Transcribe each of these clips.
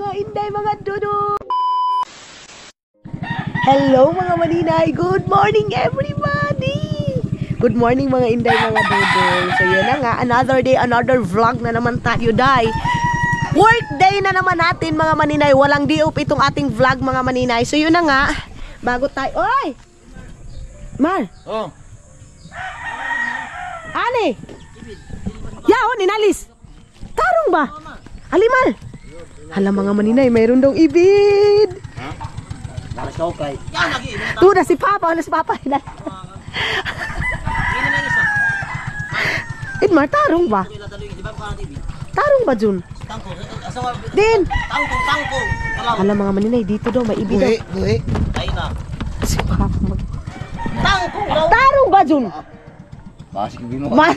mga inday, mga dudo. Hello mga maninay, good morning everybody. Good morning mga inday, mga dudo. So yun na nga, another day, another vlog na naman tayo, day. Work day na naman natin mga maninay. Walang di up itong ating vlog mga maninay. So yun na nga, bago tayo, oy! Mar! Oh. Ani! Yao, ninalis! Tarong ba? Alimal! Hala mga maninay, mayroon daw ibid! Tu na si Papa, na si Papa. Idmar, tarong ba? Tarong ba Jun? Din! Hala mga maninay, dito daw, may ibid daw. Buhi. Si Papa mag... Tarong ba Jun? Basig ginawa.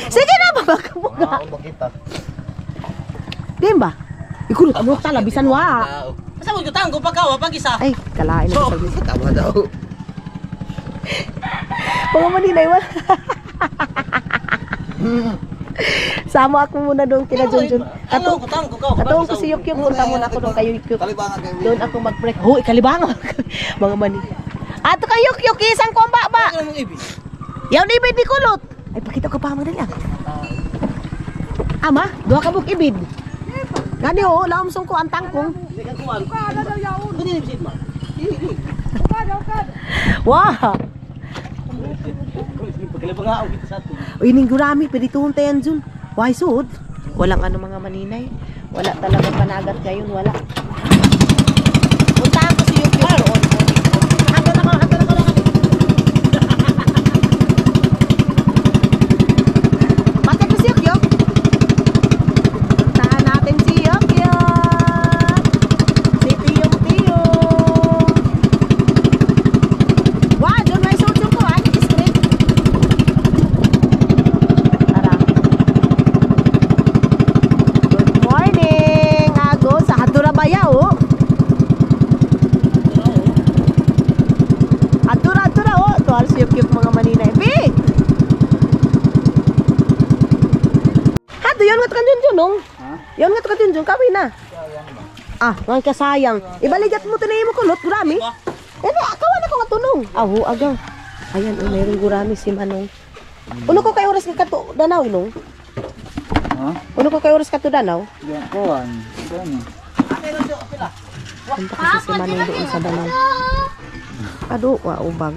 Sige na, babagabuga. Din ba? Ikulot mo tala, bisan wa. Asa mo gutang ko pagkawa pag isa. Ay, kalain na So, tama daw. mga maninay, wala. Sama ako muna doon kina Junjun. Ano gutang ko ka. Katuong ko si Yukyuk, punta muna ako doon kayo Yukyuk. Kalibangan kayo. Doon ako mag-break. Huy, kalibangan. Mga mani. Ato kay Yukyuk, isang komba ba? Ano mong ibig? Yaw ni ibid ni kulot. Ay, pakita ko pa mga lang. Ama, duha ka buk ibid. Gani o, laomsong ko ang tangkong. Wah! Uy, ning gurami, pwede tuhon tayan dun. Why suod? Walang ano mga maninay. Wala talaga panagat ngayon, wala. Puntahan ko si Yukyuk roon. Hanggang na lang. Bakit ko si Yukyuk? Puntahan natin si Yukyuk. Si Tiyong. Wow, doon may suot yung ko, discreet. Tara. Good morning, Agos. Sa Hadura Baya, oh. Hadura, oh. Ito, alas yuk-yuk mga maninay. Big! Hado, yun nga ito ka dyan, nung. Yun nga ito ka dyan, kawin na. Ah, nga kasayang. Ibaligat mo ito na mo kulot, gurami. Eh, akawan ako nga tunong. Aho, agaw. Ayan, mayroong gurami si Manong. Uno ko kay oras ka to Danaw, Inong? Ha? Uno ko kay oras ka to Danaw? Diyan, kuhan. Diyan. Punta kasi si Manong doon sa Danaw. Ado, ubag.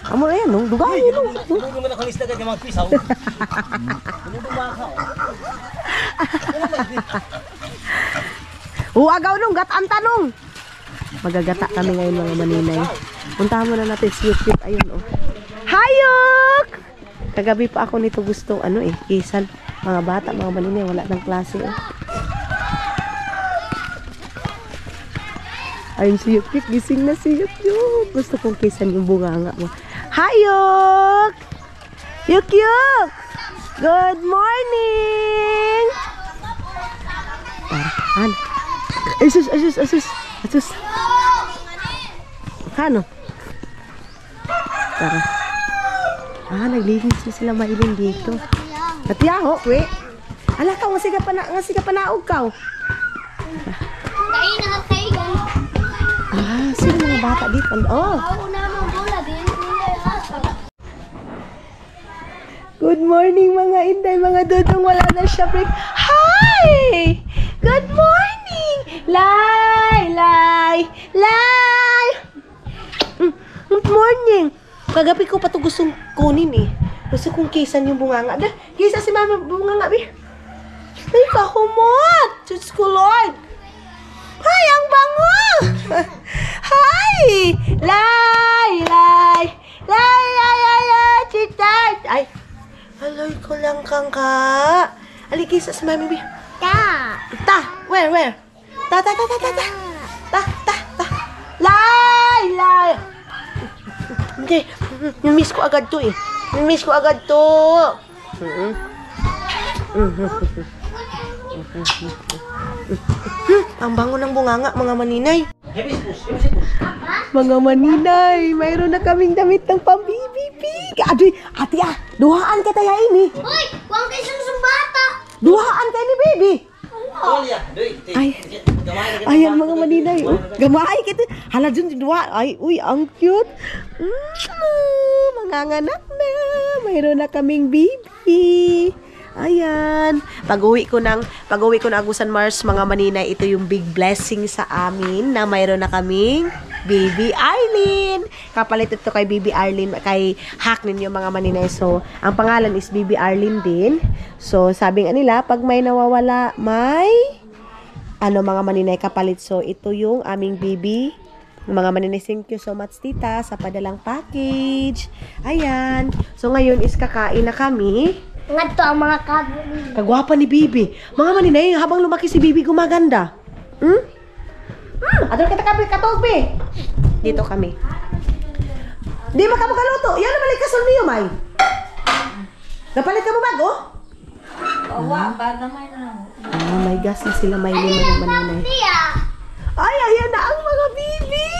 Amo na yan, no? Dugay, no? Ano mo na kalis na ganyan mga pisaw? Ano dumaka? Agaw nung, gataan tanong. Magagata kami ngayon mga maninay. Puntahan muna natin si Yukyuk. Ayun, oh. Hayuk! Kagabi pa ako nito gustong, kisan. Mga bata, mga maninay, wala ng klase, oh. Ayun si Yukyuk, gising na si Yukyuk. Gusto kong kisan yung bunganga mo. Hayuk! Yukyuk! Good morning! Ano? Asus. Kano? Tara. Naglinis na sila mailing dito. Natiyaho, we. Ala ka, nga siga panaog ka. Sino mga bata dito? Oh. Good morning mga inday, mga dudong, wala na siya break. Hi! Good morning! Lai! Good morning! Kagabi ko pa ito gustong kunin eh. Gusto kong kisan yung bunganga. Kisa si mama bunganga, bi. Ay, kahumot! Diyos ko, Lord! Ay, ang bango! Hi! Lai! Chitay! Ay, alay ko lang kang ka. Alikisa si mami, bi. Ta! Where? Ta! Lai! Hindi, miss ko agad to eh. Ang bango ng bunganga, mga maninay. Mga maninay, mayroon na kaming damit ng pambibibig. Adoy, ate duhaan ka tayo ini. Hoy, huwag kayo sa bata. Duhaan ka ni baby. Ay, ayan mga maninay. Oh, gamay kita. Hala dyan dua. Ay, uy, ang cute. Manganganak na. Mayroon na kaming baby. Ayan. Pag-uwi ko ng Agusan Mars, mga maninay, ito yung big blessing sa amin na mayroon na kaming Baby Arlene. Kapalit ito kay Baby Arlene, kay hack ninyo mga maninay. So, ang pangalan is Baby Arlene din. So, sabi nga nila, pag may nawawala, may mga maninay kapalit. So, ito yung aming baby. Mga maninay, thank you so much, tita, sa padalang package. Ayan. So, ngayon is kakain na kami. Nga to ang mga kabuli. Kagwapa ni Bibi. Mga maninay, habang lumaki si Bibi, gumaganda. Adol kita kami katulpi. Dito kami. Di makaluto. Yan naman yung kasol niyo, May. Napalit ka mo bago? Oh, may gas na sila, may lima ng maninay. Ay, ayan na ang mga Bibi.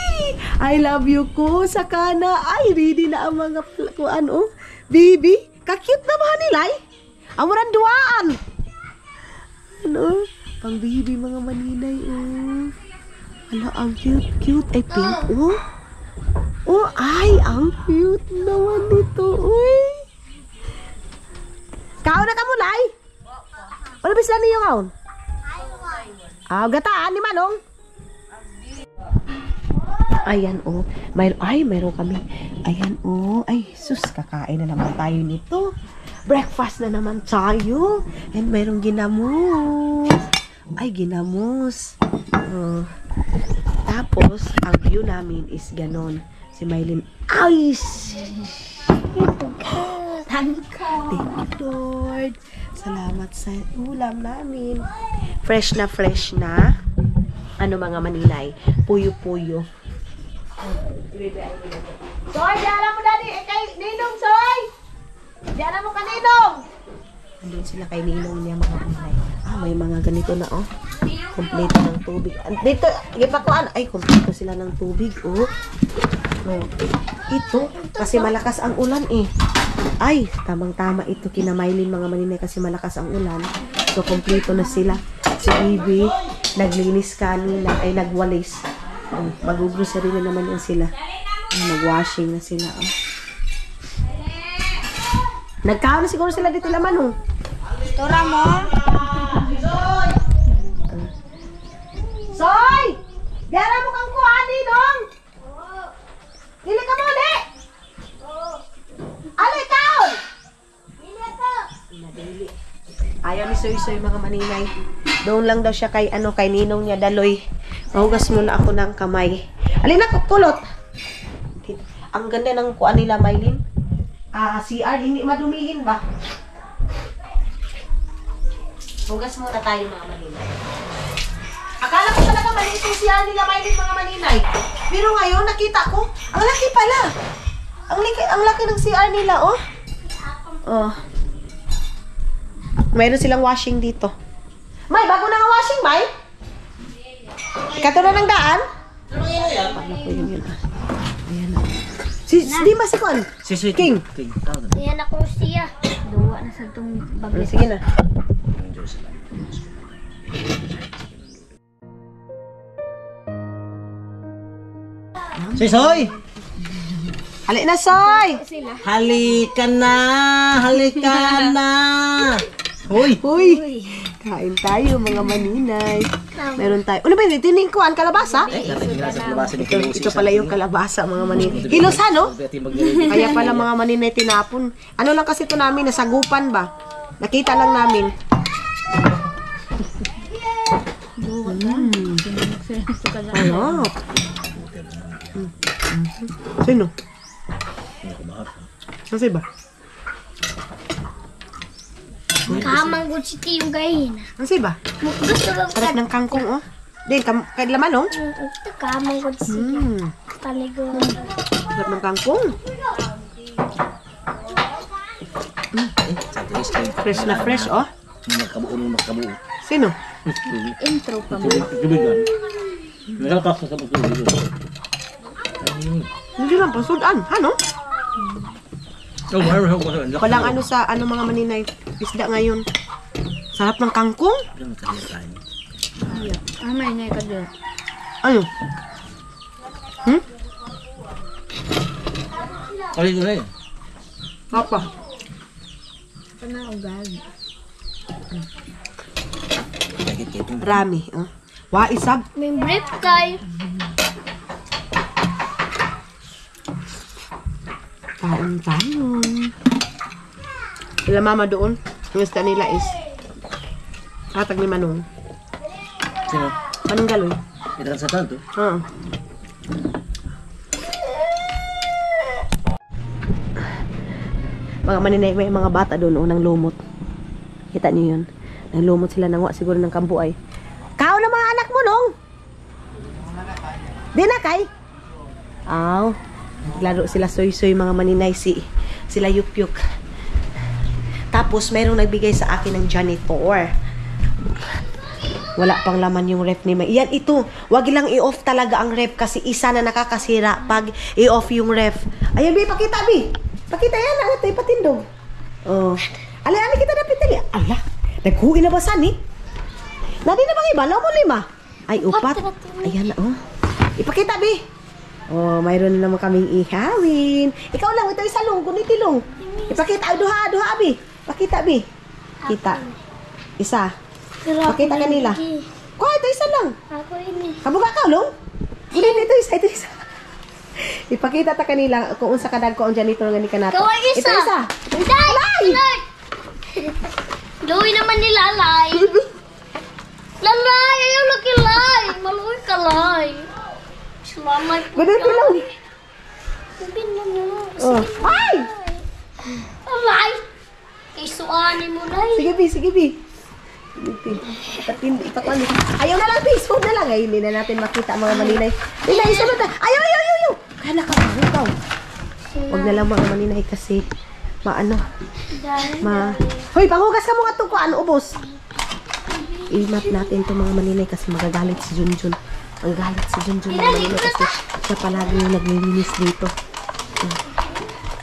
I love you ko sa kana. Ay, ready na ang mga kuan, oh. Bibi. Kakute na ba nila eh? Amuran duaan. Ano? Pang baby mga maninay, oh. Ala, ang cute. Ay, pink, oh. Oh, ay, ang cute naman nito, uy. Kaon na ka mo, Lai? Ano bis lang niyo kaon? Gataan ni Manong. Ayan, oh. Mayroon kami. Ayan, oh. Ay, sus, kakain na naman tayo nito. Breakfast na naman tayo. And mayroong ginamos. Ay, ginamos. Oh. Tapos, ang view namin is ganon. Si Mylene. Ay! Thank you, Lord. Salamat sa ulam namin. Fresh na. Ano mga maninay? Puyo-puyo. Soy, diyan mo dali. Kay Ninong, Soy! Diyan mo ka, Ninong! Andun sila kay Ninong niya mga maninay. May mga ganito na, oh. Kompleto ng tubig. Dito, ipakuan. Ay, kompleto sila ng tubig, oh. Oh. Ito, kasi malakas ang ulan, eh. Ay, tamang-tama ito kina Mylene mga maninay kasi malakas ang ulan. So, kompleto na sila. Si Bibi, naglinis kanina, ay nagwalis. Oh, mag-grocery na naman yan sila. Nag-washing na sila, oh. Nagkaon na siguro sila dito laman, oh. Tora mo? Soy! Diara mo kang kuhani, dong! Dili ka mo, di! Alay, kaon! Dili. Ayaw ni Soy mga maninay. Doon lang daw siya kay Ninong niya, Daloy. Mahugas muna ako ng kamay. Alin na, kulot! Ang ganda ng kuan nila, Mylene. CR, hindi madumihin ba? Hugas muna tayo mga maninay. Akala ko talaga maliit yung CR nila, Mylene, mga maninay. Pero ngayon, nakita ko, ang laki pala. Ang laki ng CR nila, oh. Oh. Mayroon silang washing dito. May, bago na nga washing, May? Katulad ng daan? Paano ko yun? Ayan na. Di masikon. King. Yan ako siya. Duwa na sa itong bagay. Sige na. Soy! Halik na, Soy! Halika na! Hoy! Uy! Kain tayo, mga maninay. Meron tayo. Ano ba yun? Tining kuhan, kalabasa? Ito pala yung kalabasa, mga maninay. Hilos, no? Kaya pala mga maninay tinapon. Ano lang kasi ito namin, nasagupan ba? Nakita lang namin. Sarap. Sino? Nasaan ba? Kamang good city yung gahin. Nasaan ba? Gusto ba Sarap ng kangkong, oh. Din, kahit laman, oh. ito kamang good city. Taligo. Sarap ng kangkong. Fresh na fresh, oh. Magkabuo. Sino? Intro pa mo. Tubigan. Nalakas na sa magkabuo. Hindi lang, pasudan. Ano? Walang ano sa mga maninay. Isda ngayon. Sarap ng kangkong. May niya ka dyan. Ano? Kali ko rin. Apa? Panaugal. Rami. Wa isab. May brief kay. Kain-kain. Sila mama doon. Yung isda nila is hatag ni Manong. Sino? Manong galoy. Ito sa tanto. Oo. Mga maninay, may mga bata doon nang lumot. Kita niyo yun. Nang lumot sila nangwa siguro ng kambuay. Kao na mga anak mo, Nong? Di na kay? Aw. Naglaro sila soy-soy mga maninay sila yup-yup. Tapos mayroong nagbigay sa akin ng janitor. Wala pang laman yung ref ni May. Yan ito. Wag lang i-off talaga ang ref kasi isa na nakakasira pag i-off yung ref. Ayan, Bi, pakita, Bi. Pakita yan, ang ito, ipatindog. Oh. Ali kita dapat tali. Ala, naghuwi na ba sani? Nadi na bang iba? Law mo 5. Ay, 4. Ayan na, oh. Ipakita, Bi. Oh, mayroon na naman kaming ihawin. Ikaw lang, ito isa long, kunit ilong. Ipakita, duha, Bi. Pakita, Bi. Kita. Isa. Pakita kanila. Ko, ito isa lang. Ako ini. Kabuga ka, long? Ito isa. Ipakita ta kanila kung unsa kadag ko ang janitor nga ni kanato. Kaway isa. Ito isa. Day! Luwi naman ni Lalay. Lalay! Ayaw laki lay! Maluwi ka lay. Sumamay po Ganun ko lang. Sabihin mo na. Oh. Ay! Lalay! Isuanin mo lay. Sige, Bi. Ipatindi. Ayaw na lang, please. Huwag na lang. Ay, hindi na natin makita ang mga maninay. Maninay, isunod na. Ayaw. Kaya nakabahugaw. Huwag na lang mga maninay kasi Hoy, panghugas ka mo nga itong kuan, ubos. I-map natin itong mga maninay kasi magagalit si Junjun. Ang galit si Junjun mga maninay kasi siya palagi yung naglilinis dito.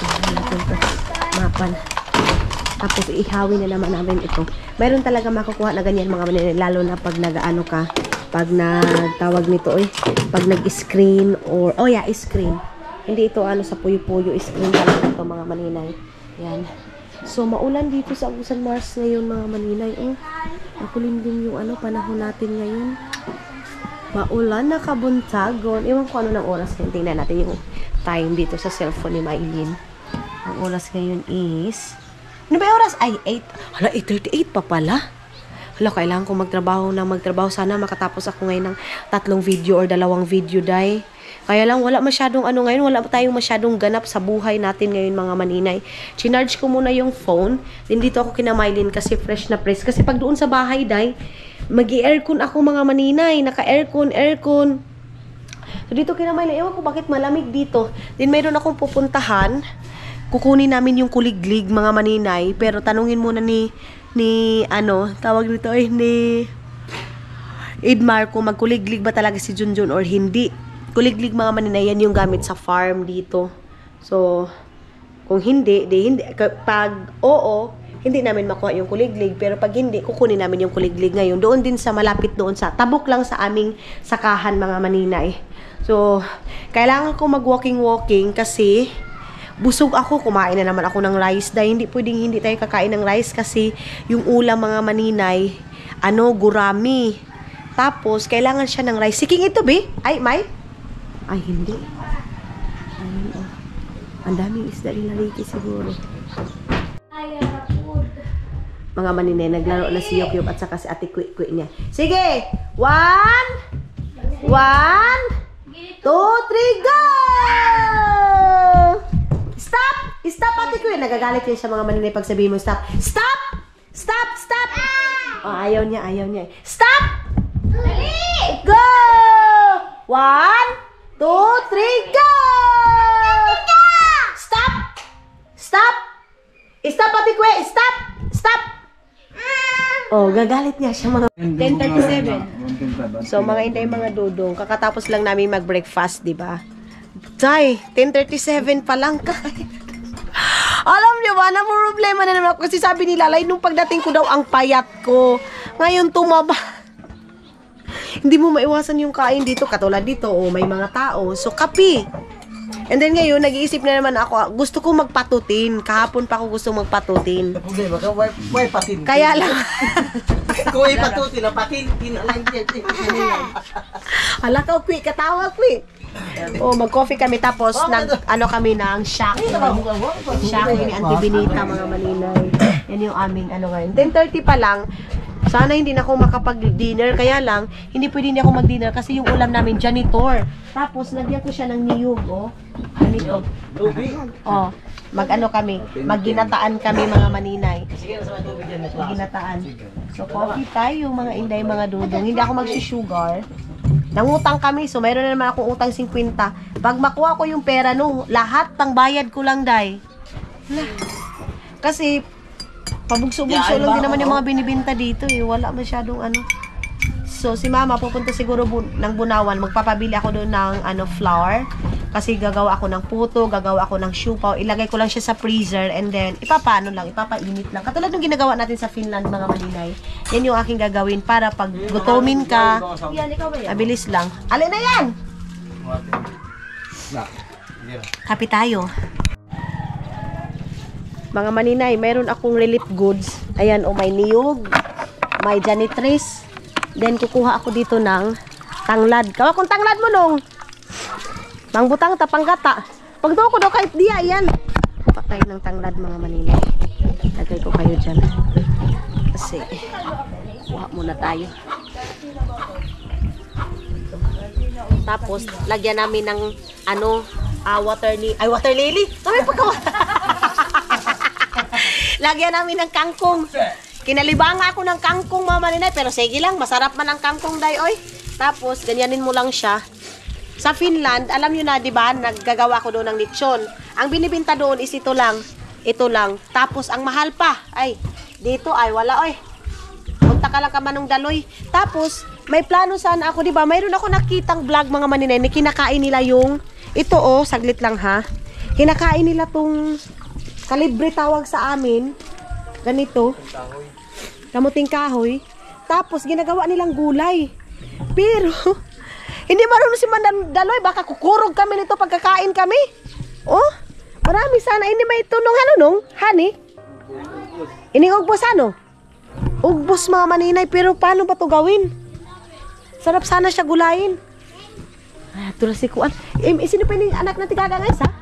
Natin ito. Mapan. Tapos ihawin na naman namin ito. Mayroon talaga makukuha na ganyan mga maninay, lalo na pag nag-ano ka, pag nagtawag nito pag nag-screen or screen. Hindi ito sa puyo-puyo, screen talaga ito mga maninay. Yan. So maulan dito sa Agusan Mars ngayon mga maninay. Makulimlim yung panahon natin ngayon. Maulan, nakabuntagon. Ewan ko ano ng oras ngayon. Tingnan natin yung time dito sa cellphone ni Maylin. Ang oras ngayon is ano ba yung oras? Ay, 8. Hala, 8:38 pa pala. Hala, kailangan kong magtrabaho. Sana makatapos ako ngayon ng 3 video or 2 video, day. Kaya lang, wala masyadong ngayon. Wala tayong masyadong ganap sa buhay natin ngayon, mga maninay. Chinarge ko muna yung phone. Then dito ako kinamailin kasi fresh na fresh. Kasi pag doon sa bahay, day, mag-i-aircon ako, mga maninay. Naka-aircon. So, dito kinamailin. Ewan ko bakit malamig dito. Then mayroon akong pupuntahan. Kukunin namin yung kuliglig, mga maninay. Pero tanungin muna ni tawag nito ni Idmar kung magkuliglig ba talaga si Junjun or hindi. Kuliglig, mga maninay, yan yung gamit sa farm dito. So, kung hindi. Pag oo, hindi namin makuha yung kuliglig. Pero pag hindi, kukunin namin yung kuliglig ngayon. Doon din sa malapit doon sa tabok lang sa aming sakahan, mga maninay. So, kailangan ko mag-walking kasi busog ako, kumain na naman ako ng rice. Dahil hindi pwedeng hindi tayo kakain ng rice kasi yung ulam, mga maninay, gurami. Tapos, kailangan siya ng rice. Siking ito, Bi? Ay, May? Ay, hindi. Ayun, ang daming isda nilaliki siguro. Mga maninay, naglaro na si Yokyok at saka si Ate Kwik-Kwik niya. Sige! 1, 2, 3, go! Stop! Stop, Ate Kwik! Nagagalit yun siya, mga maninay, pag sabihin mo, stop. Stop! Stop! Oh, ayaw niya. Stop! Dali! Go! 1, 2, 3, go! Stop! Stop, Ate Kwik! Stop! Oh, gagalit niya siya, mga 10:37. So, mga inday, mga dudong, kakatapos lang namin mag-breakfast, di ba? Tay, 10:37 pa lang ka. Alam niyo ba, na problema na naman ako kasi sabi ni Lalay, nung pagdating ko daw ang payat ko. Ngayon tumaba. hindi mo maiwasan yung kain dito. Katulad dito, may mga tao. So, kape. And then ngayon, nag-iisip na naman ako, gusto ko magpatutin. Kahapon pa ako gusto magpatutin. Problema ka, why patin? Kaya lang, Kung ay patutin, ang patin, kinalang yan. hala ka, Kwi, katawa, Kwi. Mag-coffee kami tapos ano kami ng shack. Shack ni Auntie Benita, mga maninay. Yan yung aming ano ngayon. 10:30 pa lang. Sana hindi na ako makapag-dinner. Kaya lang, hindi pwede hindi ako mag-dinner kasi yung ulam namin, janitor. Tapos, nagyan ko siya ng niyog, Ganito. Mag-ano kami, mag-ginataan kami, mga maninay. Sige na sa mga tubig dyan. Ginataan. So, coffee tayo, mga inday, mga dudong. Hindi ako mag-sugar. Nangutang kami, so mayroon na naman akong utang 50. Pag makuha ko yung pera, lahat ng bayad ko lang, day. Kasi, pabugso-bugso lang din naman yung mga binibinta dito, Wala masyadong ano. So, si mama pupunta siguro ng Bunawan. Magpapabili ako doon ng flour. Kasi gagawa ako ng puto, gagawa ako ng siupaw. Ilagay ko lang siya sa freezer and then ipapainit lang. Katulad ng ginagawa natin sa Finland, mga maninay. Yan yung aking gagawin para pag gutomin ka, abilis lang. Alin na yan? Kape tayo. Mga maninay, mayroon akong relief goods. Ayan, may niyog, may janitress. Then, kukuha ako dito ng tanglad. Kawa kung tanglad mo, nung. Mangbutang tapanggata. Pag doon ko daw kahit diya, yan. Patay ng tanglad, mga maninay. Lagay ko kayo dyan. Kasi, kuha muna tayo. Tapos, lagyan namin ng, water lily. Kami lagyan namin ng kangkong. Kinalibanga ako ng kangkong, mga maninay. Pero sige lang, masarap man ang kangkong, day, oy. Tapos, ganyanin mo lang siya. Sa Finland, alam nyo na, di ba, naggagawa ko doon ng lechon. Ang binibinta doon is ito lang. Ito lang. Tapos, ang mahal pa. Ay, dito ay wala, oy. Punta ka lang ka manong daloy. Tapos, may plano sana ako, di ba? Mayroon ako nakitang vlog, mga maninay, na kinakain nila yung, ito, saglit lang, ha. Kinakain nila tong kalibre tawag sa amin. Ganito. Kamuting kahoy. Tapos, ginagawa nilang gulay. Pero, hindi marunong si Mandaloy. Baka kukurog kami nito pagkakain kami. Marami sana. Hindi may tunong nung? Hani? Iniugbos Ugbos, mga maninay. Pero paano ba to gawin? Sarap sana siya gulayin. Ito na si Kuan. Sino pa yung anak na tigaga guys, ha?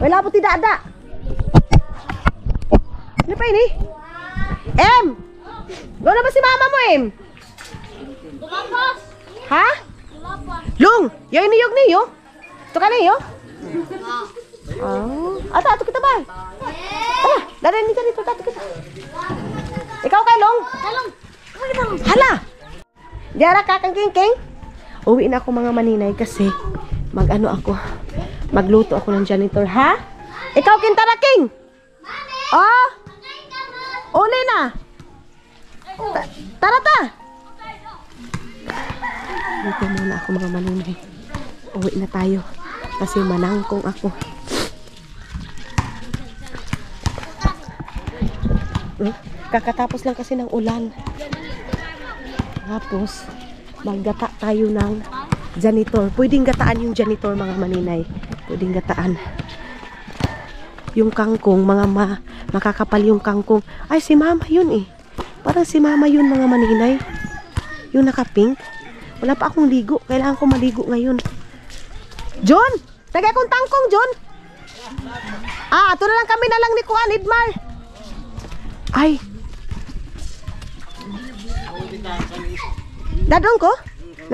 Wala po tidada. Ano pa yun, Go na ba si mama mo, Lumabas! Ha? Lumabas! Lung! Yung iniyog niyo? Ito ka niyo? Ato kita ba? Hala, dito, tato kita. Ikaw kay Long? Talong! Hala! Diara ka kang king? Uwi na ako, mga maninay, kasi magluto ako ng janitor, ha? Ikaw, Kintara King! Uli na! Tara! Dito muna ako, mga maninay. Uwi na tayo. Kasi manangkong ako. Kakatapos lang kasi ng ulan. Tapos, maggata tayo ng janitor. Pwedeng gataan yung janitor, mga maninay. Pwedeng gataan. Yung kangkong, makakapal yung kangkong. Ay, si mama yun, Parang si mama yun, mga maninay. Yung naka-pink. Wala pa akong ligo. Kailangan ko maligo ngayon. John! Tagay akong tangkong, John! Ito na lang kami na lang ni Kuan, Idmar. Ay. Dadong ko?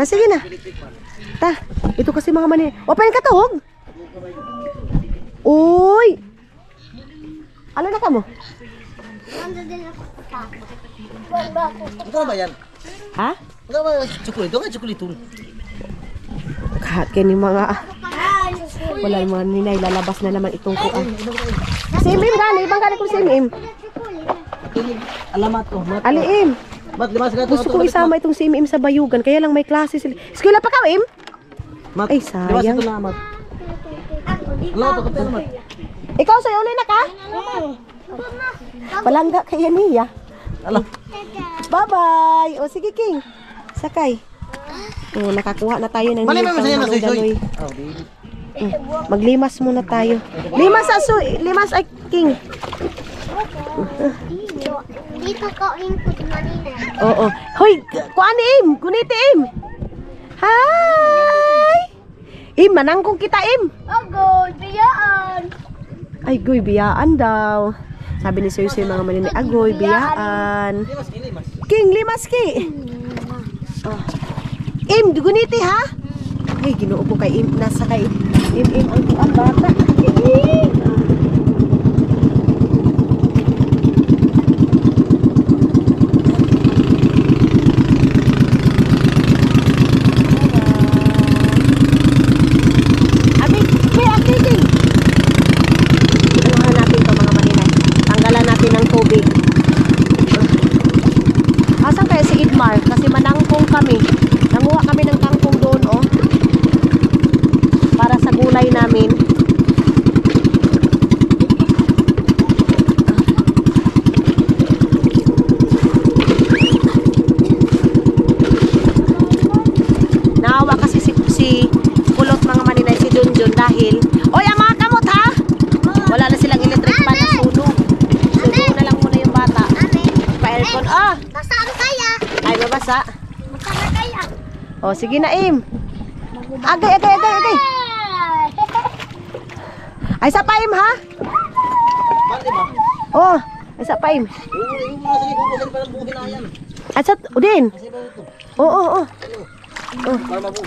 Sige na. Ito kasi, mga maninay. Open ka tuhog. Uy! Ano na ka mo? Ito ba yan? Ha? Ito ba chocolate? Ito nga chocolate. Kahat kayo ni mga... Wala yung mga ninay. Lalabas na naman itong kuan. Simim gani. Ibang gani ko simim. Alamat to. Aliim. Gusto ko isama itong simim sa bayugan. Kaya lang may klase sila. Eskwela pa ka, Im? Ay, sayang. Ikaw sa'yo ulit na ka? Palangga kaya niya. Bye-bye. O sige, King. Sakay. Oh, nakakuha na tayo ng Mali, may masaya na, ganoy. Oh, di. Maglimas muna tayo. Limas aso, limas ay king. Dito ka yung kutumanina. Oo. Hoy, kuan im, kuniti im. Hi. Im, manangkong kita im. Agoy, biyaan. Ay, goy, biyaan daw. Sabi ni Suy mga maninay, agoy, biyaan. Limas, limas. King, limas ki. Oh. Im, guniti ha? Ay, ginoo ko kay Im, nasa kay Im ang bata. Abi, may activity. Anuhan natin to mga maninay. Tanggalan natin ng tubig. Asan kaya si Idmar? Kasi manangkong kami. Nanguha kami ng kangkong doon, oh. Para sa gulay namin. Naawa kasi si Kulot mga maninay, si Junjun dahil, oy, ang mga kamot ha! Wala na silang electric pan na sunog. So doon na lang muna yung bata. Pa-aircon, ah! Basta ano kaya? Ay, mabasa. Basta na kaya? O, sige na, Im. Agay. Ay, sa pa, Im, ha? Mali ba? Oh, ay, sa pa, Im. Yung mga sige, bubusin pa ng buong hinayan. Ay, sa, Udin. Kasi ba ito? Oo. Para mabuo.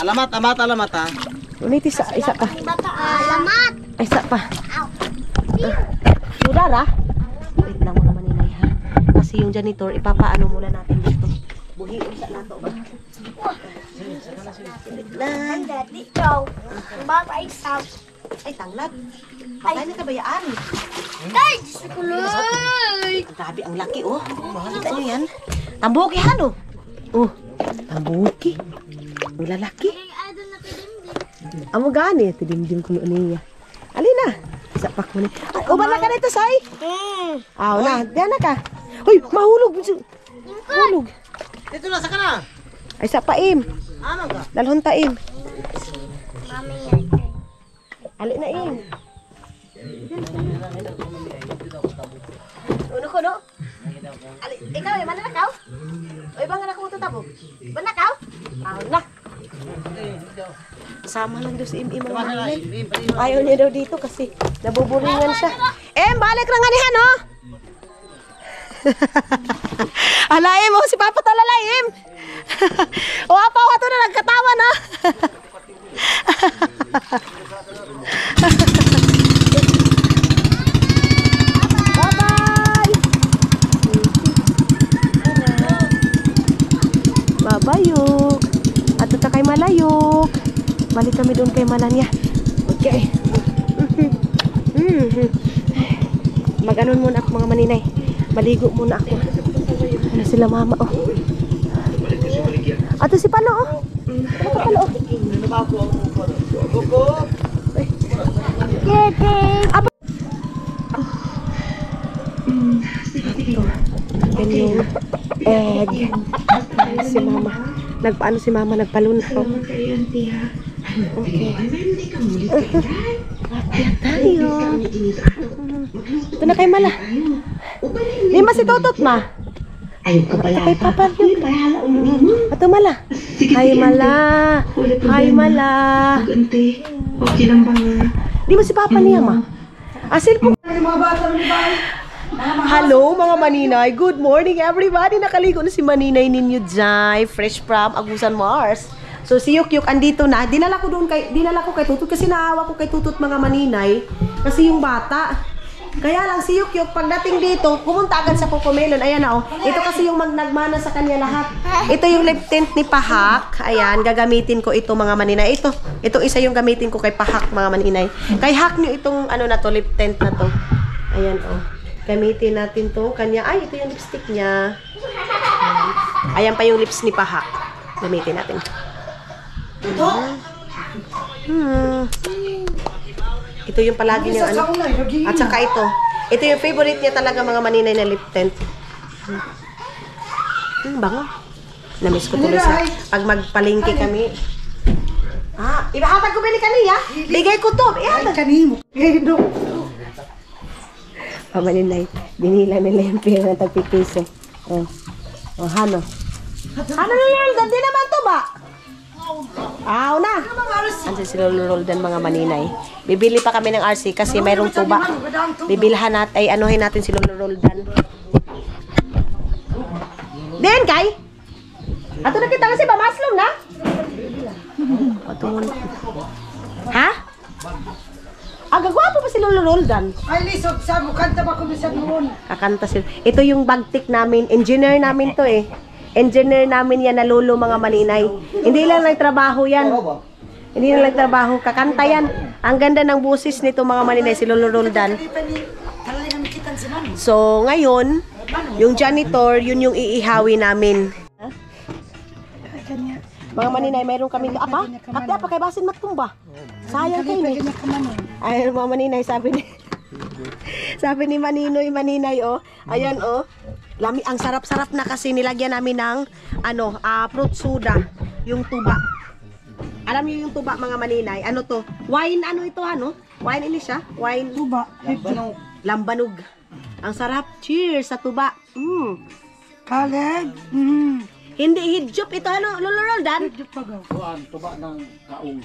Alamat ha. Uniti sa, isa pa. Bata, alamat. Ay, isa pa. Sudar, ha? Wait lang mga maninay, ha? Kasi yung janitor, ipapaano muna natin dito. Buhiin sa nato ba? Ang daddy, ikaw. Ang bata ay sab. Ay, tanglad. Patay na kabayaan. Ay, Diyos ko loy. Ang grabe, ang laki, oh. Kita nyo yan? Tambuki, ha, no? Oh, tambuki. Ang lalaki. Adon na pinimdim. Amo gani, tidimdim ko niya. Alina, isa pa ko ni. Ay, uban na ka nito, Say. Aw na, diyan na ka. Uy, mahulog. Mahulog. Dito na, saka na. Ay, sa paim. Ano ka? Dalhon taim. Mami yan. Ali na im. Uno ko, no? Ali, ikaw, eh, mananakaw? O, ibang anak mo tutabo? Manakaw? Aw na. Sama lang doon si Im mga manilin. Ayaw niya daw dito kasi nabuburingan siya. Balik na nga niya, no? Alaim, si Papa talalaim. O, apawa to na nagkatawa na. Bye-bye. Babayok. At ito kay Malayok. Balik kami doon kay Malanya. Okay. Maganon muna ako mga maninay. Maligo muna ako. Ano sila mama, oh. Ato si Palo, oh. Ano ka Palo, oh. Aba. Yan yung egg. Si mama. Nagpaano si mama, nagpalunto. Okay. Yan tayo. Ito na kay Mala. Lima si Totot, ma. Ayaw ka pala. Kay Papa yun. Ito Mala. Hi Mala. Hi Mala. Ante, okay lang ba nga? Di mo si Papa niya, ma? Asil po. Hello mga maninay. Good morning everybody. Nakaligo na si maninay ninyo dyan. Fresh from Agusan, Mars. So si Yukyuk andito na. Dinala ko kay Tutut kasi naawa ko kay Tutut mga maninay. Kasi yung bata. Kaya lang si Yukyuk pagdating dito, pumunta agad sa Cocomelon. Ayan na, oh. Ito kasi yung nagmana sa kanya lahat. Ito yung lip tint ni Pahak. Ayan, gagamitin ko ito mga maninay. Ito isa yung gamitin ko kay Pahak mga maninay. Kay Hak nyo itong ano na to, lip tint na to. Ayan, oh. Gamitin natin to. Kanya, ay, ito yung lipstick niya. Ayan pa yung lips ni Pahak. Gamitin natin. Ito yung palagi niyang ano. At saka ito. Ito yung favorite niya talaga mga maninay na lip tint. Bango. Namiss ko tuloy siya. Pag magpalingki kami. Ibahatag ko bili kaniya. Bigay ko to. Ihatag. Kanimo. Pamaninay, binila nila yung pera ng tagpipiso. Hano? Ano na yan? Gandi naman to ba? Aw na! Andiyan si Lolo Roldan mga maninay. Bibili pa kami ng RC kasi mayroong tuba. Bibilhan natin, ay anuhin natin si Lolo Roldan. Den kay? Ato na kita kasi ba? Maslom na? Ato mo na. Ha? Gagwapo pa si Lolo Roldan. Ay, lisod sa mo. Kanta ba kung sa noon? Kakanta sila. Ito yung bagtik namin. Engineer namin to eh. Engineer namin yan na lolo mga maninay. Hindi lang nagtrabaho yan. Hindi lang nagtrabaho. Kakanta yan. Ang ganda ng busis nito mga maninay, si Lolo Roldan. So, ngayon, yung janitor, yun yung iihawi namin. Mga maninay, mayroon kami. Apa? Apa kay basin matumba. Sayang kayo eh. Ay, mga maninay, sabi ni Maninoy, Maninay, oh. Ayan, oh. Ang sarap-sarap na kasi nilagyan namin ng, fruit soda. Yung tuba. Alam niyo yung tuba, mga maninay. Ano to? Wine, ano ito, ano? Wine ini siya? Wine. Tuba. Lambanog. Ang sarap. Cheers sa tuba. Kaleg. Hindi hidjup ito, ano? Lolo Roldan? Tuba ng kaong.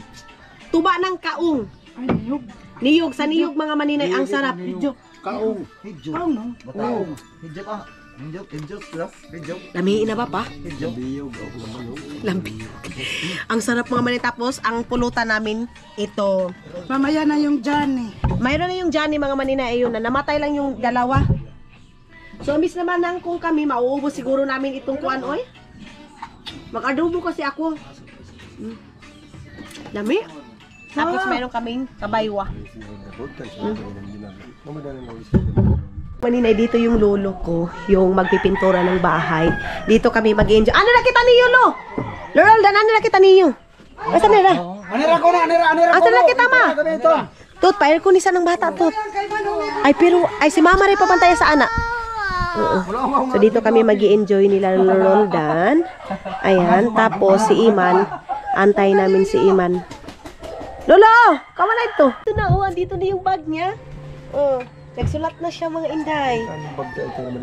Tuba ng kaong. Ay, niyog. Niyog, sa niyog mga maninay, ang sarap. Kaong. Hidjok. Kaong, no? Bataong. Hidjok ah. Hidjok. Lamiin na ba pa? Hidjok. Lambiyog. Ang sarap mga maninay. Tapos, ang pulutan namin, ito. Mamaya na yung Johnny. Mayroon na yung Johnny mga maninay. Ayun na, namatay lang yung dalawa. So, miss naman nang kung kami, mauubos siguro namin itong kuan, oy. Mag-adobo kasi ako. Lami. Tapos meron kaming kabaywa. Maninay, dito yung lolo ko, yung magpipintura ng bahay. Dito kami mag-enjoy. Ano nakita niyo, lo? Laurel, ano nakita niyo? Asa nila? Anira ko na, anira Asa nakita ma? Tut, pair ko ni sa ng bata, tut. Ay, si mama rin papantaya sa anak. So dito kami mag-i-enjoy nila Roldan. Ayan, tapos si Iman, antay namin si Iman. Lolo, kawan na ito. Ito na, dito na yung bag niya. Nagsulat na siya mga inday.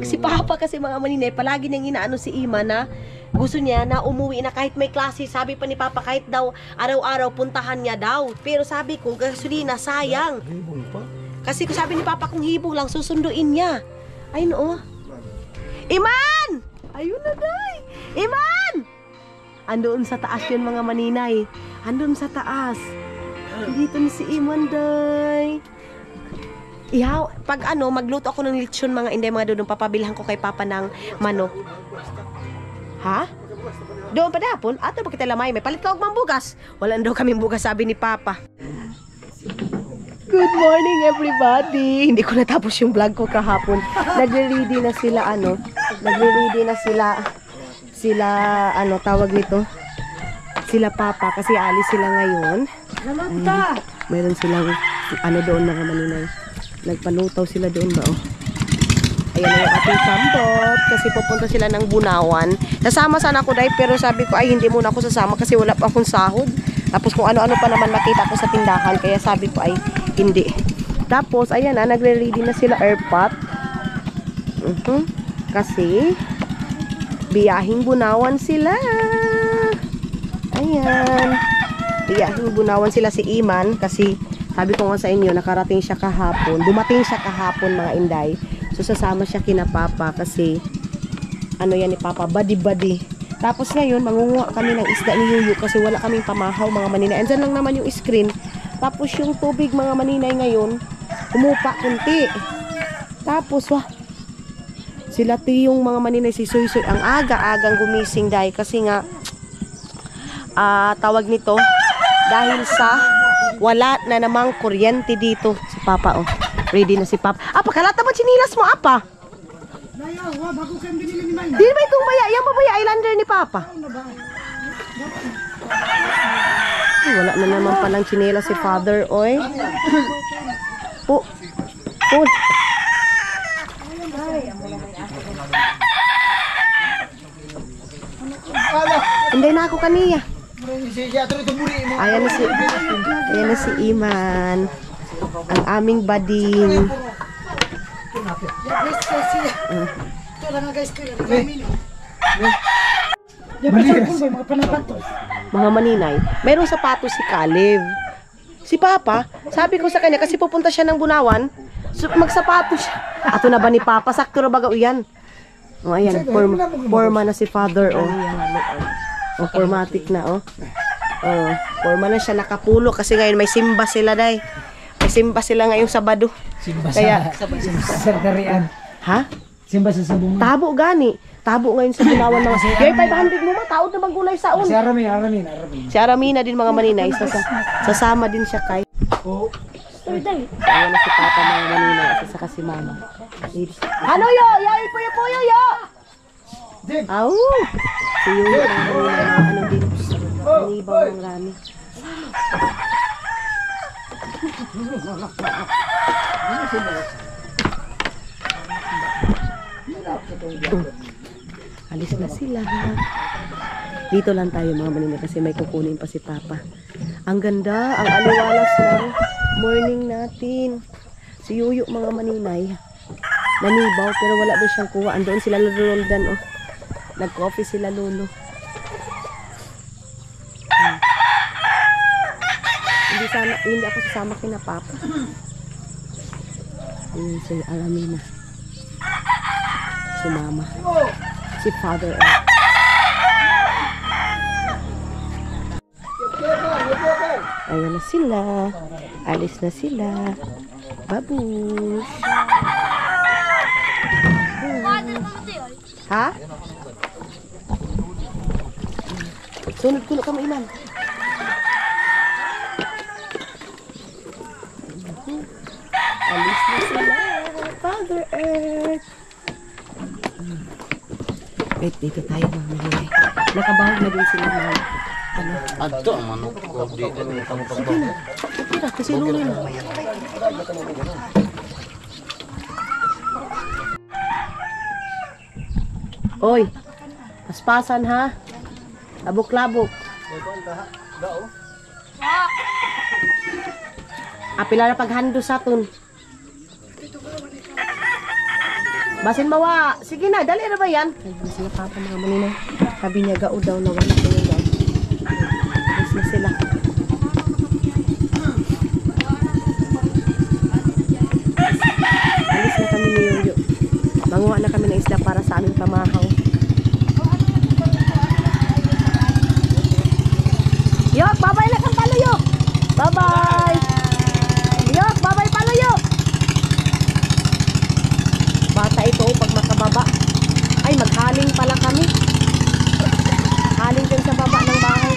Si Papa kasi mga maninay, palagi niyang inaano si Iman na gusto niya na umuwi na kahit may klase. Sabi pa ni Papa kahit daw araw-araw puntahan niya daw. Pero sabi ko, gasolina, sayang. Kasi sabi ni Papa kung hibong lang, susunduin niya. Ayun oh. Iman! Ayun na, day! Iman! Andoon sa taas yun mga maninay. Andoon sa taas. Dito ni si Iman, day. Pag magluto ako ng lechon mga inday mga dudong, papabilhan ko kay Papa ng manok. Ha? Doon pa dapon? Ato ba kita lamay? May palit ka og mambugas. Wala daw kaming bugas, sabi ni Papa. Good morning everybody! Hindi ko natapos yung vlog ko kahapon. Nagre-ready na sila Nagre-ready na sila tawag nito? Sila Papa kasi alis sila ngayon. Mayroon silang doon mga maninay. Nagpalutaw sila doon ba oh. Ayan na yung ating sambot kasi pupunta sila ng Bunawan. Sasama sana ako dahil pero sabi ko ay hindi muna ako sasama kasi wala pa akong sahod. Tapos kung ano-ano pa naman makita ko sa tindahan kaya sabi ko ay hindi. Tapos ayan na, nagre-ready na sila airpot. Kasi biyahing Bunawan sila. Ayan. Biyahing Bunawan sila si Iman kasi sabi ko nga sa inyo, nakarating siya kahapon. Dumating siya kahapon mga inday. So sasama siya kina Papa kasi yan ni Papa, buddy. Tapos ngayon, mangunguha kami ng isda ni Yuyu kasi wala kaming pamahaw mga maninay. Andyan lang naman yung screen. Tapos yung tubig mga maninay ngayon, humupa kunti. Tapos sila tiyong mga maninay, si Suy-Suy, ang aga-agang gumising dahil kasi nga, tawag nito, dahil sa wala na namang kuryente dito. Si Papa oh. Ready na si Papa. Apa, kalata ba chinilas mo, apa? Bago kang binili ni Maya. Di ba itong baya? Yan ba baya islander ni Papa? Ay, wala na naman palang chinilas si Father, oy. Po. Hindi na ako kaniya. Siya tuloy tumuri mo. Ayan na si Iman. Ang aming bading. Mga maninay, mayroong sapatos si Caleb. Si Papa, sabi ko sa kanya, kasi pupunta siya ng Bunawan, so magsapatos siya. Ato na ba ni Papa? Sakto na ba yan? O, ayan, forma na si Father, o. O, formatic na, o. O, forma na siya, nakapulo, kasi ngayon may simba sila, day. May simba sila ngayong Sabado. Simba Kaya, sa Sargarian. ha? Simba sa sabungan. Tabo gani. Tabo ngayon sa Bunawan mga. Yay, 500 mo ma, taod na magulay saon. Si Aramin. Si Aramina din mga maninay, sasama din siya kay. Oo. Ayan na si Papa mga maninay, sasaka si Mama. Ano yo? Yay, puyo yo! Aw! Si Yuyo mga maninay, ano din? Nangibaw ng rami. Alis na sila. Dito lang tayo mga maninay kasi may kukunin pa si Papa. Ang ganda, ang aliwalas ng morning natin. Si Yuyo mga maninay. Nanibaw pero wala doon siyang kuha. Andoon sila Roldan, oh. Nag-coffee sila lolo. Hindi ako sasama kina Papa. Yun si Aramina. Si Mama. Si Father. Ayan na sila. Alis na sila. Babush. Ha? Sunod ko na kamo iman. Alis na sila. Father Earth. Wait, dito tayo mga mahinay. Nakabahag na din sila mga ano. Adto ang manok ko di ano kamo pa. Tira, kasi lulo na. Oy, paspasan ha. Labok-labok. Apila na paghando sa ton. Basin mawa. Sige na, dali na ba yan? Ay, sila Papa mga manina. Sabi niya gao daw na wala ko yung daw. Alis na sila. Alis na kami ni Yoyo. Manguha na kami ng isda para sa aming pamahaw. Yok, bye-bye na kang palo, Yok. Bye-bye. Yok, bye-bye palo, Yok. Bata ito pag makababa. Ay, maghaling pala kami. Haling din sa baba ng bahay.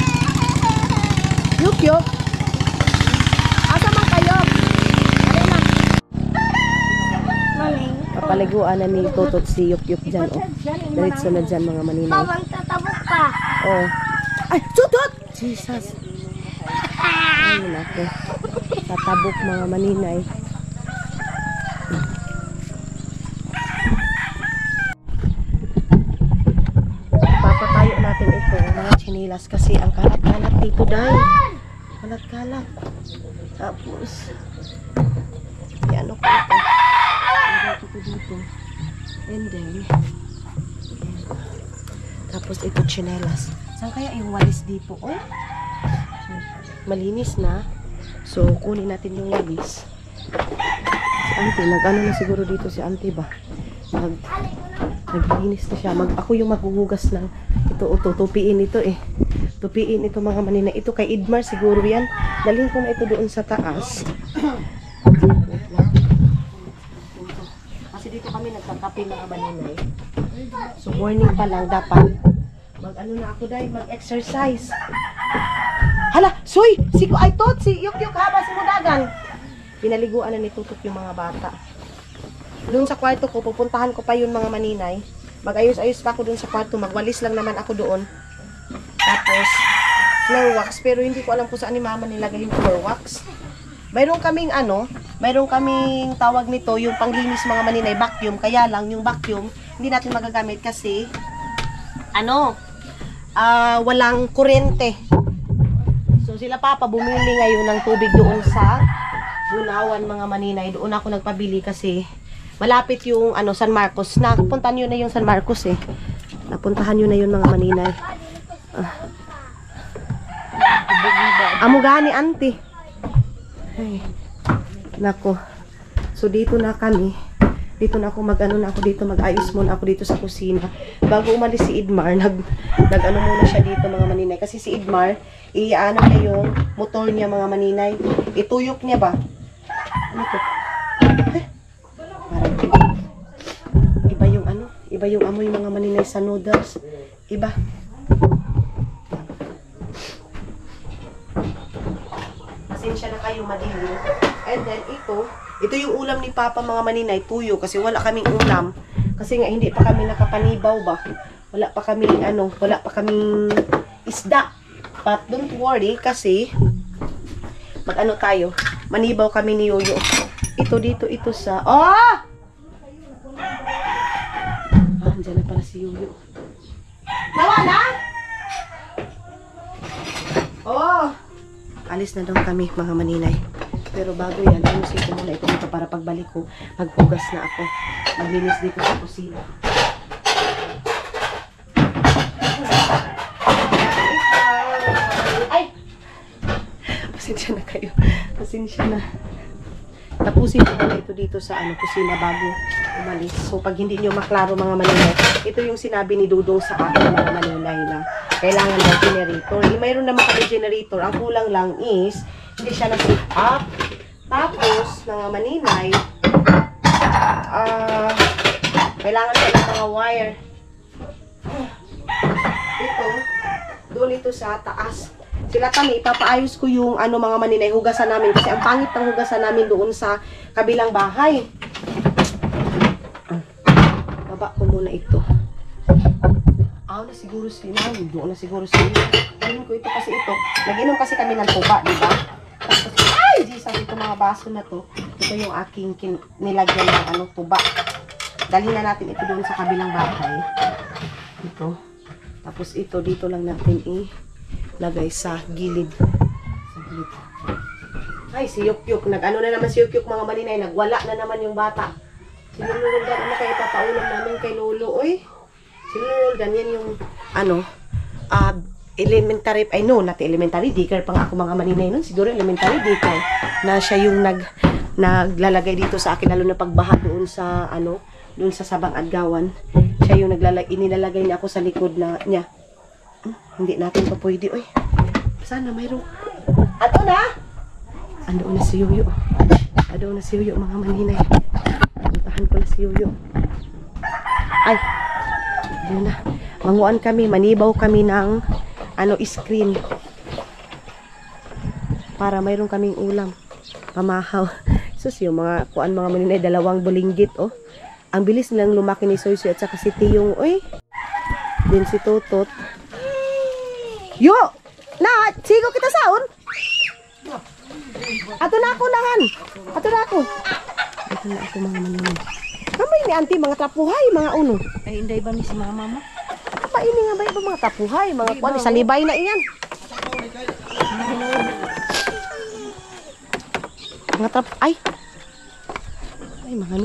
Yuk, Yuk. Asa man kayo? Ano na? Papaliguan na ni Totot si Yuk Yuk dyan, oh. Diretso na dyan mga maninay. Babang tatabok pa. Oh. Ay, Totot! Jesus. Ay, naku. Tatabok mga maninay. Papatayo natin ito, mga chinilas, kasi ang kalat-kalat dito dahil. Kalat-kalat. Tapos, yan ako ito. Ilagay ko dito. And then, tapos ito chinelas. Saan kaya yung walis dito? Oh? Malinis na. So, kunin natin yung walis. Si Auntie, nag-ano na siguro dito si Auntie ba? Naglinis na siya. Ako yung maghuhugas ng ito, tupiin ito eh. Tupiin ito mga manina. Ito kay Idmar siguro yan. Dalhin ko na ito doon sa taas. Kasi dito kami nagkakape mga manina eh. So, morning pa lang dapat mag-ano na ako dahil mag-exercise. Hala, soy! Si Yuk Yuk haba si Mudagan. Pinaliguan na ni Tutok yung mga bata. Doon sa kwarto ko, pupuntahan ko pa yun mga maninay. Mag-ayos-ayos pa ako doon sa kwarto. Magwalis lang naman ako doon. Tapos, floor wax. Pero hindi ko alam kung saan ni Mama nilagay yung floor wax. Mayroon kaming tawag nito, yung panglinis mga maninay, vacuum. Kaya lang, yung vacuum, hindi natin magagamit kasi, walang kuryente. So sila papa bumili ngayon ng tubig doon sa Bunawan mga maninay. Doon ako nagpabili kasi malapit yung San Marcos. Napuntahan nyo na yung San Marcos eh. Napuntahan nyo na yun mga maninay. Amo gani auntie. Ay, nako. So dito na kami. Dito na ako mag-ayos muna ako dito sa kusina. Bago umalis si Idmar, nag-ano muna siya dito mga maninay. Kasi si Idmar, iyaano niya yung motor niya mga maninay. Ituyok niya ba? Ano to? Parang iba yung amoy mga maninay sa noodles. Iba. Pasensya na kayo madilim. And then ito yung ulam ni Papa mga maninay, tuyo kasi wala kaming ulam. Kasi nga hindi pa kami nakapanibaw ba. Wala pa kaming isda. But don't worry kasi tayo. Manibaw kami ni Yoyo. Ito sa andyan na pala si Yoyo. Nawala? Alis na daw kami mga maninay. Pero bago yan, ayusin ko muna ito dito para pagbalik ko, maghugas na ako. Maglinis dito sa kusina. Ay! Pasensya na kayo. Pasensya na. Tapusin ko muna ito dito sa kusina bago umalis. So pag hindi nyo maklaro mga maninay, ito yung sinabi ni Dudong sa akin mga maninay na kailangan ng generator. Mayroon naman kami generator. Ang kulang lang is hindi siya na-set up. Tapos, mga maninay, kailangan siya ng mga wire. Doon ito sa taas. Sila kami, ipapaayos ko yung mga maninay, hugasan namin. Kasi ang pangit ng hugasan namin doon sa kabilang bahay. Baba ko muna ito. Na siguro si Mami. Doon na siguro si Mami. Ko ito kasi ito. Nag-inom kasi kami ng tuba, diba? Tapos, ay! Jesus, ito mga baso na to. Ito yung aking nilagyan ng tuba. Dalhin na natin ito doon sa kabilang bahay. Ito. Tapos ito, dito lang natin ilagay sa gilid. Sa gilid. Ay, si Yukyuk. Nag-ano na naman si Yukyuk mga maninay. Nagwala na naman yung bata. Sinulungan ano kayo papaulam namin kay Lolo. Uy! Sinulungan yan yung elementary, not elementary, daycare pa nga ako mga maninay nun. Siguro elementary daycare. Na siya yung naglalagay dito sa akin, lalo na pagbaha doon sa, doon sa Sabang Adgawan. Siya yung inilalagay niya ako sa likod niya. Hindi natin pa pwede, oy. Sana mayroong. Ato na! Andoon na si Yoyo. Andoon na si Yoyo mga maninay. Puntahan ko na si Yoyo. Ay! Doon na. Manguan kami, manibaw kami ng screen para mayroon kaming ulam pamahaw. Sus, yung mga maninay, 2 bulinggit ang bilis nilang lumaki ni Soysoy at saka si Tiyong din si Totot. Yo na sigo kita saon ato na ako langan ato na ako mga maninay. Kamay ni auntie mga trapuhay mga uno Ay, hindi ba ni si mama mo? pa ini nga ba yung mga tapuhay, mga kuwan, sa libay na iyan. Mga ay, mga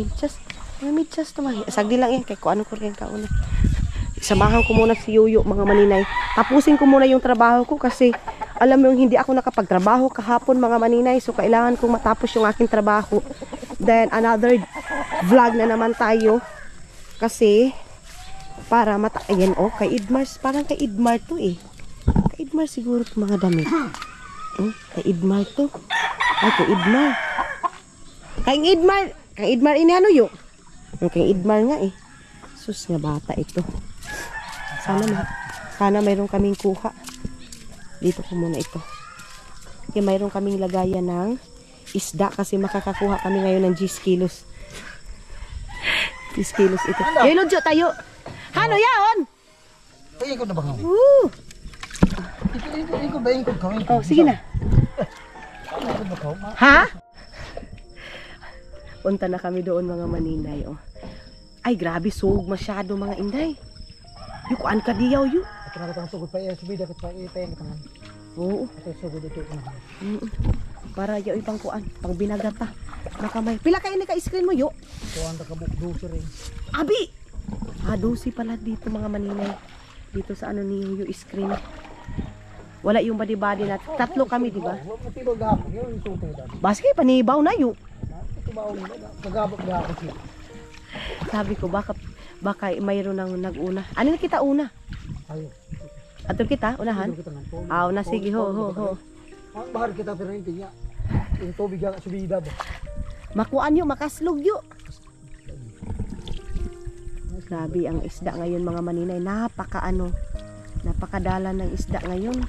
medyas naman. Sagdi lang yan, kay kuano ko rin kauna. Samahan ko muna si Yoyo, mga maninay. Tapusin ko muna yung trabaho ko kasi alam mo yung hindi ako nakapagtrabaho kahapon mga maninay. So kailangan kong matapos yung aking trabaho. Then another vlog na naman tayo. Kasi para ayan kay Idmar, parang kay Idmar to kay Idmar siguro to mga damit. Kay Idmar to. Ay, kay Idmar ini ano yo? Kay Idmar nga Sus nga bata ito. Sana mayroon kaming kuha. Dito ko muna ito. Kaya mayroon kaming lagayan ng isda kasi makakakuha kami ngayon ng 10 kilos. 10 kilos ito. Yelodyo tayo. Ano yaon? Ay, ikaw na ba kami? Ikaw ba yung kami? Sige na. Ha? Punta na kami doon mga maninay. Ay, grabe, sug masyado mga inday. Yukuan ka diyaw, Ito na katang sugod pa iya, subida kat pa ipeng katang. Oo. Ito sugod ito ko. Para yaw ibang kuan, pang binagat ta. Makamay. Pila ka ini ka screen mo yo? Kuan ta kabuk doser rin. Abi. Dosi pala dito mga maninay. Dito sa ano ni yung screen. Wala yung body-body na. Tatlo kami, di ba? Wa mo tibag gahapon, yun yung sulti dati. Baski, panibaw na yun. Ito ba ang pagabot gahapon siya. Sabi ko, baka mayroon nang nag-una. Ano na kita una? Ayo. Ato kita, unahan? Una, sige, ho. Ang bahar kita pero hindi niya. Yung tubig ang subida ba? Makuan yun, makaslog yun. Grabe ang isda ngayon mga maninay. Napakadala ng isda ngayon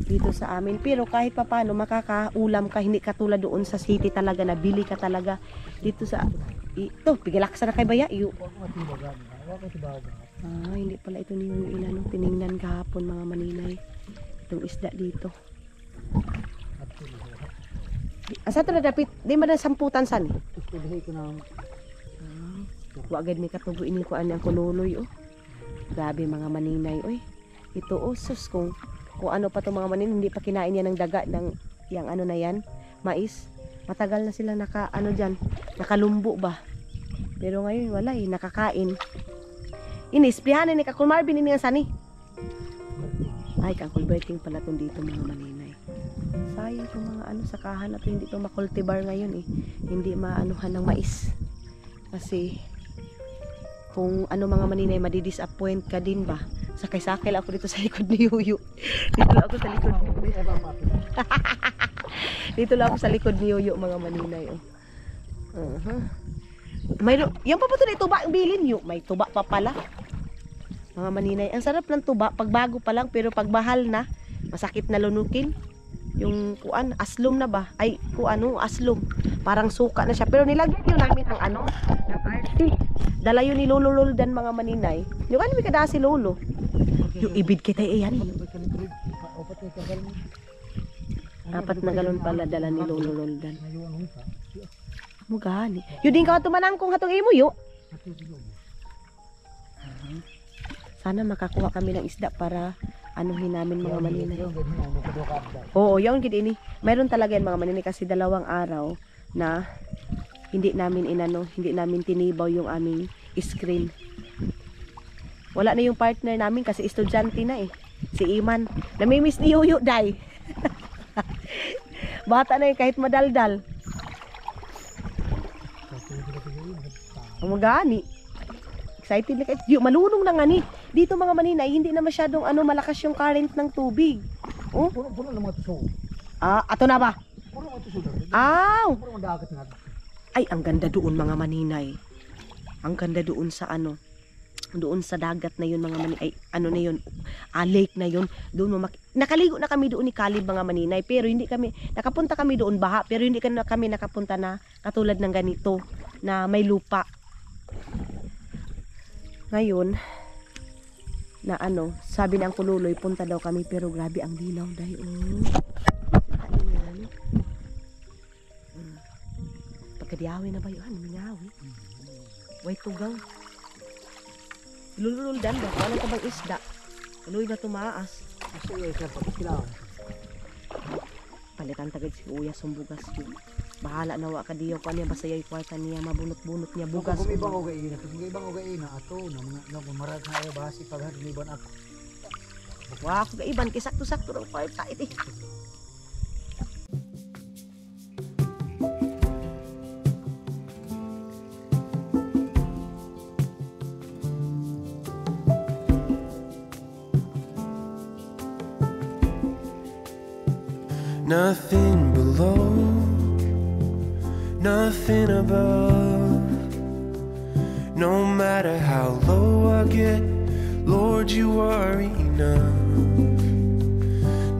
dito sa amin. Pero kahit papano makakaulam ka, hindi katulad doon sa city talaga na bili ka talaga dito sa ito, pigilaksa na kay Baya. Hindi pala ito yung inanong tiningnan kahapon mga maninay. Itong isda dito. Asa ito na dapit? Di ba na samputan san? Wagad ni katubo ini ko ang kululoy oh. Grabe mga maninay oy. Ito oh sus kung ano pa to mga maninay hindi pa kinain yan ng daga ng yang ano na yan, mais. Matagal na sila nakalumbo ba. Pero ngayon wala nakakain. Inisplihan ni Kakul Marvin ini ang sani. Ay Kakul Berting pala tong dito mga maninay. Sayang itong mga sakahan na to hindi to makultibar ngayon eh. Hindi maanuhan ng mais. Kasi kung mga maninay madidisappoint ka din ba? Sakay-sakay lang ako dito sa likod ni Yuyu. Dito lang ako sa likod ni Yuyu. Dito lang ako sa likod ni Yuyu mga maninay. Yung pa ito na tuba ang bilin Yu. May tuba pa pala. Mga maninay. Ang sarap ng tuba. Pag bago pa lang pero pag bahal na, masakit na lunukin. Yung aslom na ba? Ay, aslom. Parang suka na siya. Pero nilagyan yun namin ng ng arti. Dala yun ni Lolo Roldan mga maninay. Yung may kada si Lolo. Yung ibid kita yan. 4 na galon pala dala ni Lolo Roldan. Mo gani. Yung din ka tumanang kung hatong imo yo. Sana makakuha kami ng isda para anuhin namin mga maninay. Oo, yun gid ini. Mayroon talaga yan mga maninay kasi 2 araw na hindi namin tinibaw yung aming screen. Wala na yung partner namin kasi estudyante na eh. Si Iman. Namimiss ni Yuyu, day. Bata na yun kahit madaldal. Gani. Excited na kayo. Malunong na nga ni. Dito mga maninay, hindi na masyadong malakas yung current ng tubig. Oh? Puno na mga tuso. Ato na ba? Puno mga tuso. Puno mga dagat na. Ay, ang ganda doon mga maninay. Ang ganda doon sa doon sa dagat na yun mga maninay. Ay, na yun? Lake na yun. Doon nakaligo na kami doon ni Kalib mga maninay. Pero hindi kami, nakapunta kami doon baha. Pero hindi kami nakapunta na katulad ng ganito na may lupa. Ngayon, na sabi ng kululoy, punta daw kami. Pero grabe ang linaw dahil. Pagkadiyawi na ba yun? Mingawi. Way tugang. Lululdan ba? Paano ka bang isda? Luloy na tumaas. Palitan tagad si Uya sumbugas yun. Bahala na wa ka diyo pa niya basta yung kwarta niya mabunot-bunot niya bugas. Kung ibang ugaina, kung ibang ugaina ato na marag na ay basi pag liban ako. Wa ako gaiban kay sakto-sakto ng kwarta iti. Nothing below, nothing above. No matter how low I get, Lord, you are enough.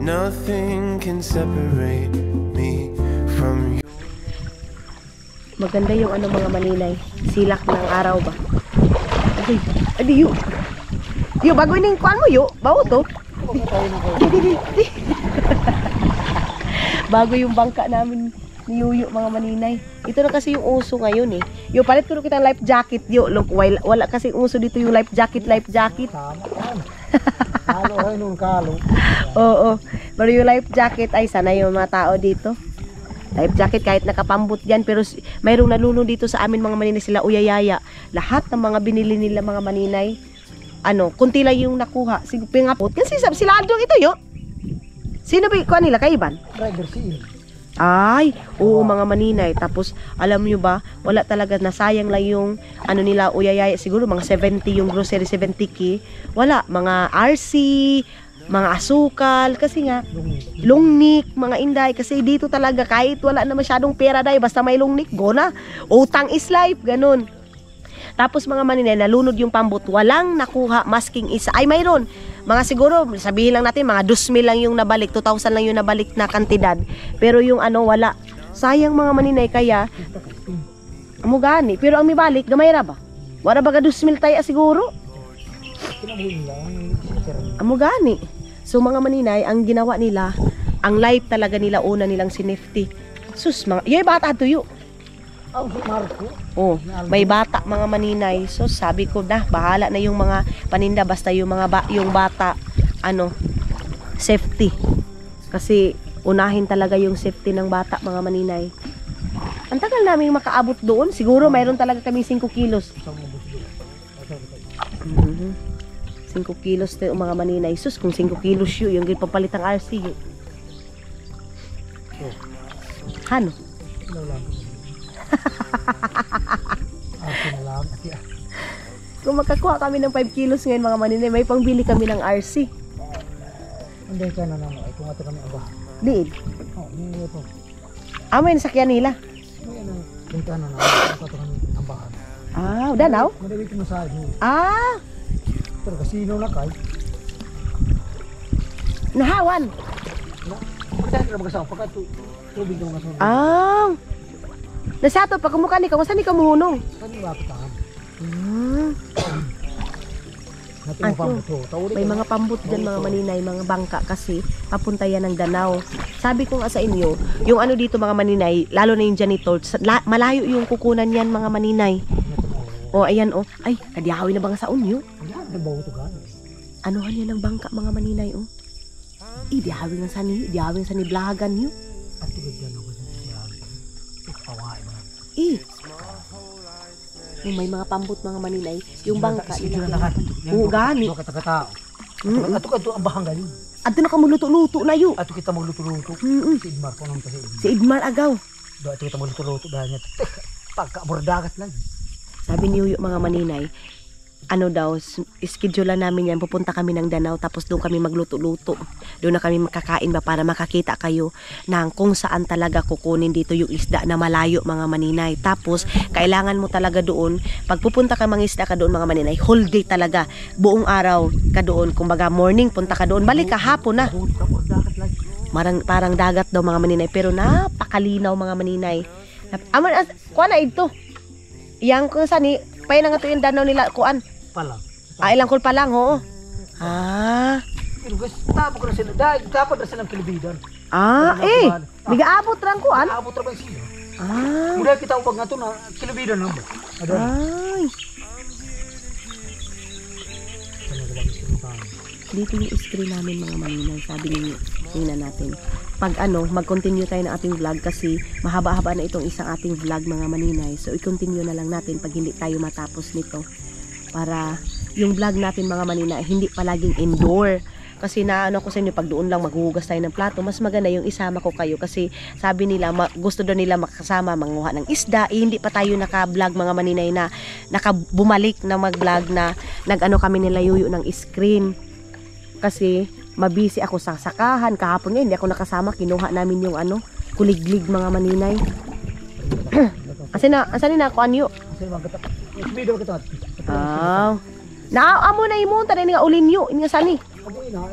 Nothing can separate me from you. Maganda yung mga maninay. Silak ng araw ba? Adi yu. Yu, bago ining kuan mo yu. Bawo to. Di. Bago yung bangka namin ni Yuyu mga maninay. Ito na kasi yung uso ngayon eh. Yung palit ko kitang life jacket. Look, wala kasi uso dito yung life jacket. Tama yan. Kalo ay nung kalo. Oo. Pero yung life jacket ay sana yung mga tao dito. Life jacket kahit nakapambot yan. Pero mayroong nalunod dito sa amin mga maninay sila uyayaya. Lahat ng mga binili nila mga maninay, kunti lang yung nakuha. Sige, pingapot. Kasi sila adong ito yun. Sino ba kuha nila? Kaiban? Driver si Ay, oo mga maninay. Tapos, alam nyo ba, wala talaga, nasayang lang yung, nila, uyayaya, siguro mga 70 yung grocery, 70k. Wala, mga RC, mga asukal, kasi nga, lungnik, mga inday, kasi dito talaga, kahit wala na masyadong pera dahil, basta may lungnik, go na. Utang is life, ganun. Tapos mga maninay, nalunod yung pambot, walang nakuha, masking isa. Ay, mayroon. Mga siguro, sabihin lang natin, mga 2,000 lang yung nabalik, 2,000 lang yung nabalik na kantidad. Pero yung wala. Sayang mga maninay, kaya, gani. Pero ang may balik, gamay ra ba? Wala ba ka 2,000 tayo siguro? Gani. So mga maninay, ang ginawa nila, ang life talaga nila, una nilang sinefty. Sus, yung bata tuyo. Ang Marco. Oh, may bata mga maninay. So sabi ko na, bahala na yung mga paninda basta yung mga yung bata safety. Kasi unahin talaga yung safety ng bata mga maninay. Ang tagal namin makaabot doon. Siguro mayroon talaga kami 5 kilos. 5 kilos tayo mga maninay. Sus, kung 5 kilos yun, yung papalit ng RC yun. Hano? Kung makakuha kami ng 5 kilos ngayon mga maninay, may pangbili kami ng RC. Hindi ka na naman. Ay, kung ato kami aba. Diin? Oo, hindi ito. May nasakyan nila. May hindi ka na naman. Kung ato kami ambahan. Danaw? Madali ito masahe. Pero kasino na kay. Nahawan. Pagkakas ka mag-asawa. Pagka tubig ka mag-asawa. Nasato, pag kumukha ni ka, wasan ni ka muhunong? Kani ba patahan? May mga pambut dyan mga maninay, mga bangka kasi papunta yan ng Danau. Sabi ko nga sa inyo, yung dito mga maninay, lalo na yung janitor, malayo yung kukunan yan mga maninay. Ayan ay, kadiyawi na ba nga sa unyo? Anuhan yan ng bangka mga maninay diyawi nga sa ni blagan nyo. May mga pambut mga maninay, yung bangka nila. Gani. Ato ang bahang galing. Ato na ka magluto-luto na yun. Ato kita magluto-luto. Si Idmar ko naman kasi. Si Idmar agaw. Ato kita magluto-luto dahil niya. Pagka-bordagat lang. Sabi niyo yung mga maninay, schedule namin yan, pupunta kami ng Danau, tapos doon kami magluto-luto. Doon na kami makakain ba para makakita kayo ng kung saan talaga kukunin dito yung isda na malayo mga maninay. Tapos, kailangan mo talaga doon, pag pupunta ka mga isda ka doon mga maninay, whole day talaga, buong araw ka doon. Kumbaga morning, punta ka doon, balik ka hapon na. Parang dagat daw mga maninay, pero napakalinaw mga maninay. Kuha na ito. Yang kung saan pay na nga ito yung Danau nila, kuan. Palang. Ilang kul pa lang, oo. Pero guys, tapos ko na sila. Dahil dapat na silang kilibidan. Bigaabot lang kuan. Aabot ra ba siya? Mula kita upag nga ito na kilibidan na ba? Dito yung screen namin mga maninay. Sabi niyo, tingnan natin. Pag mag-continue tayo ng ating vlog kasi mahaba-haba na itong isang ating vlog mga maninay. So i-continue na lang natin pag hindi tayo matapos nito. Para yung vlog natin mga maninay hindi palaging indoor. Kasi ko sa inyo, pag doon lang maghuhugas tayo ng plato, mas maganda yung isama ko kayo. Kasi sabi nila, gusto daw nila makasama, manguha ng isda. Hindi pa tayo naka-vlog mga maninay na nakabumalik na mag-vlog na kami nila yuyo ng screen. Kasi mabisi ako sa sakahan. Kahapon nga, hindi ako nakasama. Kinuha namin yung kuliglig mga maninay. Asan na ako anyo? Video kita. Naamo na imunta na nga ulin nyo. Ini nga sani. Ako ina.